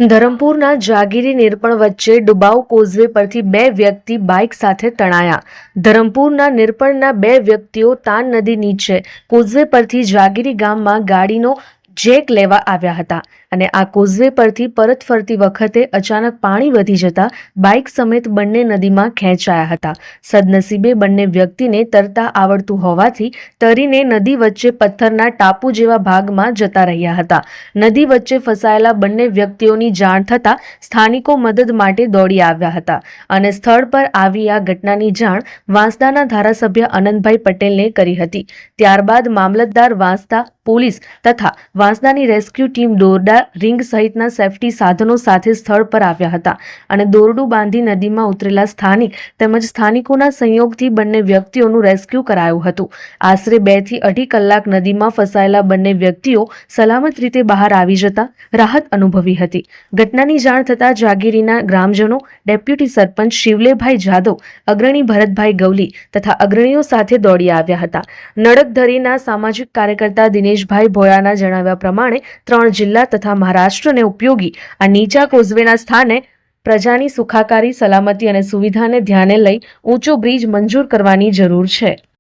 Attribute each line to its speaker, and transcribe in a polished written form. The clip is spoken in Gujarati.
Speaker 1: ધરમપુરના જાગીરી નિરપણ વચ્ચે ડુબાઉ કોઝવે પરથી બે વ્યક્તિ બાઇક સાથે તણાયા। ધરમપુરના નિરપણના બે વ્યક્તિઓ તાન નદી નીચે કોઝવે પરથી જાગીરી ગામમાં ગાડીનો જેક લેવા આવ્યા હતા અને આ કોઝવે પરથી પરત ફરતી વખતે અચાનક પાણી વધી જતા બાઇક સમેત બંને નદીમાં ખેંચાયા હતા। સદનસીબે બંને વ્યક્તિને તરતા આવડતું હોવાથી તરીને નદી વચ્ચે પથ્થરના ટાપુ જેવા ભાગમાં જતા રહ્યા હતા। નદી વચ્ચે ફસાયેલા બંને વ્યક્તિઓની જાણ થતાં સ્થાનિકો મદદ માટે દોડી આવ્યા હતા અને સ્થળ પર આવી આ ઘટનાની જાણ વાંસદાના ધારાસભ્ય અનંતભાઈ પટેલને કરી હતી। ત્યારબાદ મામલતદાર, વાંસદા પોલીસ તથા વાંસદાની રેસ્ક્યુ ટીમ દોરડા, રિંગ સહિતના સેફટી સાધનો સાથે સ્થળ પર આવ્યા હતા અને દોરડું બાંધી નદીમાં ઉતરેલા સ્થાનિક તેમજ સ્થાનિકોના સંયોગથી બંને વ્યક્તિઓનું રેસ્ક્યુ કરાયું હતું। આશરે 2 થી 2.5 કલાક નદીમાં ફસાયેલા બંને વ્યક્તિઓ સલામત રીતે બહાર આવી જતા રાહત અનુભવી હતી। ઘટનાની જાણ થતાં જાગીરીના ગ્રામજનો, ડેપ્યુટી સરપંચ શિવલેભાઈ જાદવ, અગ્રણી ભરતભાઈ ગવલી તથા અગ્રણીઓ સાથે દોડી આવ્યા હતા। નડકધરીના સામાજિક કાર્યકર્તા દિનેશભાઈ ભોયાના જણાવ્યા પ્રમાણે 3 જિલ્લા તથા મહારાષ્ટ્રને ઉપયોગી આ નીચા કોઝવેના સ્થાને પ્રજાની સુખાકારી, સલામતી અને સુવિધાને ધ્યાને લઈ ઊંચો બ્રિજ મંજૂર કરવાની જરૂર છે।